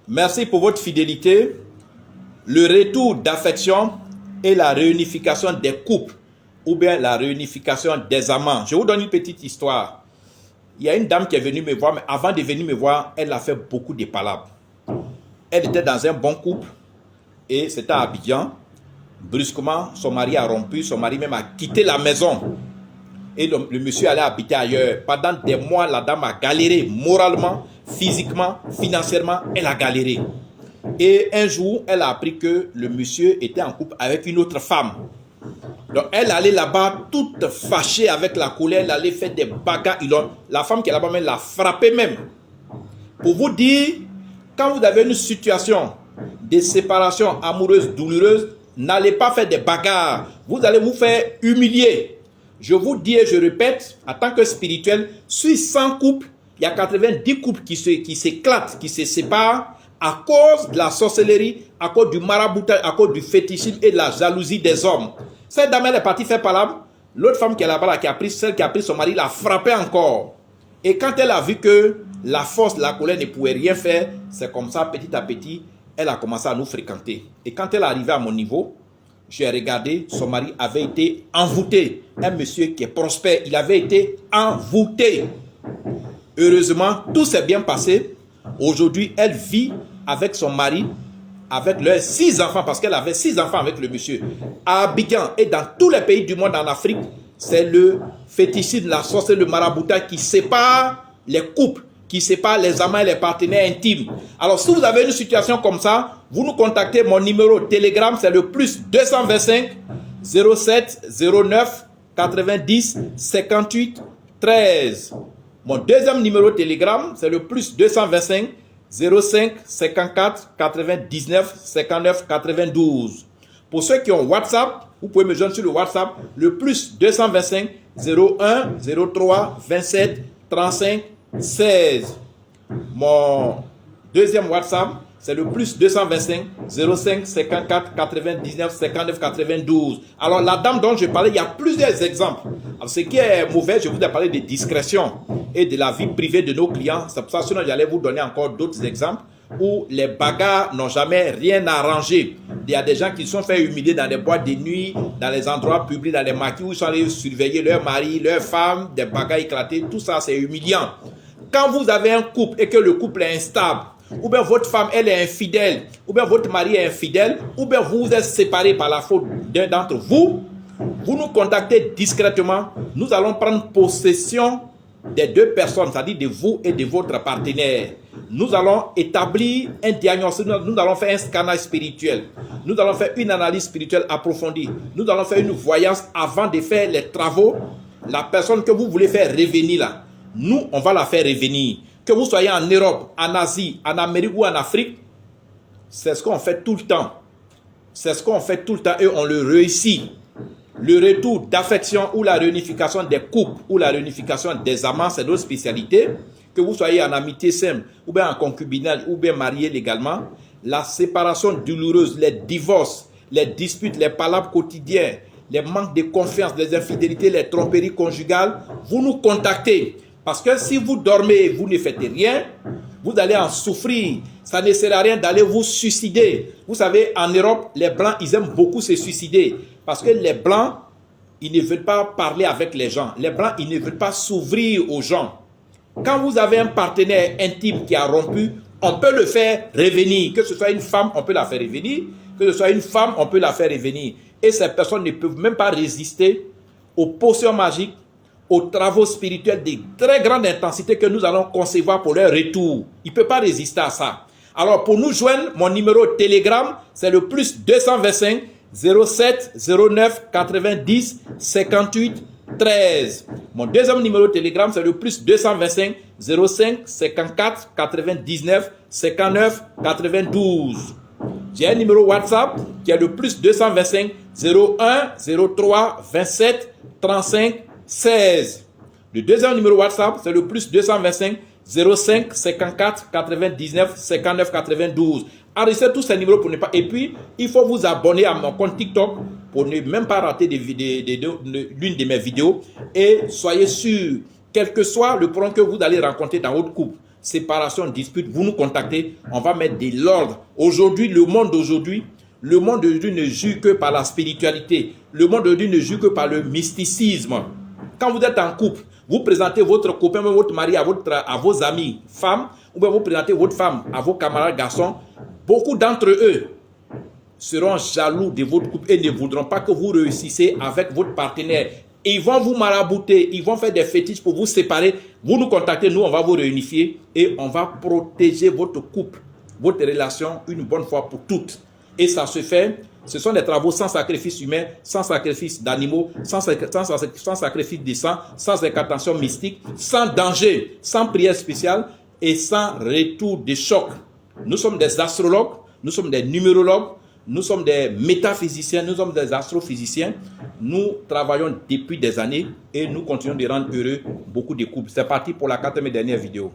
Merci pour votre fidélité. Le retour d'affection et la réunification des couples ou bien la réunification des amants. Je vous donne une petite histoire. Il y a une dame qui est venue me voir, mais avant de venir me voir, elle a fait beaucoup de palabres. Elle était dans un bon couple et c'était à Abidjan. Brusquement, son mari a rompu, son mari même a quitté la maison. Et le monsieur allait habiter ailleurs. Pendant des mois, la dame a galéré moralement, physiquement, financièrement, elle a galéré. Et un jour, elle a appris que le monsieur était en couple avec une autre femme. Donc, elle allait là-bas toute fâchée avec la colère, elle allait faire des bagarres. La femme qui est là-bas même l'a frappée même. Pour vous dire, quand vous avez une situation de séparation amoureuse douloureuse, n'allez pas faire des bagarres. Vous allez vous faire humilier. Je vous dis et je répète, en tant que spirituel, sur 100 couples, il y a 90 couples qui s'éclatent, qui se séparent à cause de la sorcellerie, à cause du maraboutage, à cause du fétichisme et de la jalousie des hommes. Cette dame, elle est partie faire palabre. L'autre femme qui est là-bas, celle qui a pris son mari, l'a frappée encore. Et quand elle a vu que la force, la colère ne pouvait rien faire, c'est comme ça, petit à petit, elle a commencé à nous fréquenter. Et quand elle est arrivée à mon niveau, j'ai regardé, son mari avait été envoûté. Un monsieur qui est prospère, il avait été envoûté. Heureusement, tout s'est bien passé. Aujourd'hui, elle vit avec son mari, avec leurs 6 enfants, parce qu'elle avait 6 enfants avec le monsieur. À Abidjan et dans tous les pays du monde en Afrique, c'est le fétichisme, la sorcellerie, le maraboutage qui sépare les couples, qui sépare les amants et les partenaires intimes. Alors, si vous avez une situation comme ça, vous nous contactez. Mon numéro Telegram, c'est le plus 225 07 09 90 58 13. Mon deuxième numéro Telegram, c'est le plus 225 05 54 99 59 92. Pour ceux qui ont WhatsApp, vous pouvez me joindre sur le WhatsApp, le plus 225 01 03 27 35 16. Mon deuxième WhatsApp, c'est le plus 225 05 54 99 59 92. Alors, la dame dont je parlais, il y a plusieurs exemples. Alors, ce qui est mauvais, je vous ai parlé de discrétion et de la vie privée de nos clients. C'est pour ça que j'allais vous donner encore d'autres exemples où les bagarres n'ont jamais rien arrangé. Il y a des gens qui se sont fait humilier dans les boîtes de nuit, dans les endroits publics, dans les maquis où ils sont allés surveiller leur mari, leur femme, des bagarres éclatées. Tout ça, c'est humiliant. Quand vous avez un couple et que le couple est instable, ou bien votre femme, elle est infidèle, ou bien votre mari est infidèle, ou bien vous êtes séparés par la faute d'un d'entre vous, vous nous contactez discrètement. Nous allons prendre possession des deux personnes, c'est-à-dire de vous et de votre partenaire. Nous allons établir un diagnostic, nous allons faire un scanner spirituel, nous allons faire une analyse spirituelle approfondie, nous allons faire une voyance avant de faire les travaux. La personne que vous voulez faire revenir là, nous, on va la faire revenir. Que vous soyez en Europe, en Asie, en Amérique ou en Afrique, c'est ce qu'on fait tout le temps. C'est ce qu'on fait tout le temps et on le réussit. Le retour d'affection ou la réunification des couples ou la réunification des amants, c'est notre spécialité. Que vous soyez en amitié simple ou bien en concubinage ou bien marié légalement, la séparation douloureuse, les divorces, les disputes, les palabres quotidiennes, les manques de confiance, les infidélités, les tromperies conjugales, vous nous contactez. Parce que si vous dormez, vous ne faites rien, vous allez en souffrir. Ça ne sert à rien d'aller vous suicider. Vous savez, en Europe, les Blancs, ils aiment beaucoup se suicider. Parce que les Blancs, ils ne veulent pas parler avec les gens. Les Blancs, ils ne veulent pas s'ouvrir aux gens. Quand vous avez un partenaire intime qui a rompu, on peut le faire revenir. Que ce soit une femme, on peut la faire revenir. Que ce soit une femme, on peut la faire revenir. Et ces personnes ne peuvent même pas résister aux potions magiques, aux travaux spirituels de très grande intensité que nous allons concevoir pour leur retour. Ils ne peuvent pas résister à ça. Alors, pour nous joindre, mon numéro Telegram, c'est le plus 225 07 09 90 58 13. Mon deuxième numéro Telegram, c'est le plus 225 05 54 99 59 92. J'ai un numéro WhatsApp qui est le plus 225 01 03 27 35 16. Le deuxième numéro WhatsApp, c'est le plus 225 05 54 99 59 92. Enregistrez tous ces numéros pour ne pas... Et puis, il faut vous abonner à mon compte TikTok pour ne même pas rater l'une de mes vidéos. Et soyez sûr, quel que soit le problème que vous allez rencontrer dans votre couple, séparation, dispute, vous nous contactez, on va mettre de l'ordre. Aujourd'hui, le monde d'aujourd'hui ne jure que par la spiritualité. Le monde d'aujourd'hui ne jure que par le mysticisme. Quand vous êtes en couple, vous présentez votre copain, votre mari à vos amis femmes, ou bien vous présentez votre femme à vos camarades garçons. Beaucoup d'entre eux seront jaloux de votre couple et ne voudront pas que vous réussissiez avec votre partenaire. Ils vont vous marabouter, ils vont faire des fétiches pour vous séparer. Vous nous contactez, nous on va vous réunifier et on va protéger votre couple, votre relation une bonne fois pour toutes. Et ça se fait, ce sont des travaux sans sacrifice humain, sans sacrifice d'animaux, sans sacrifice de sang, sans incantation mystique, sans danger, sans prière spéciale et sans retour de choc. Nous sommes des astrologues, nous sommes des numérologues, nous sommes des métaphysiciens, nous sommes des astrophysiciens. Nous travaillons depuis des années et nous continuons de rendre heureux beaucoup de couples. C'est parti pour la 4e et dernière vidéo.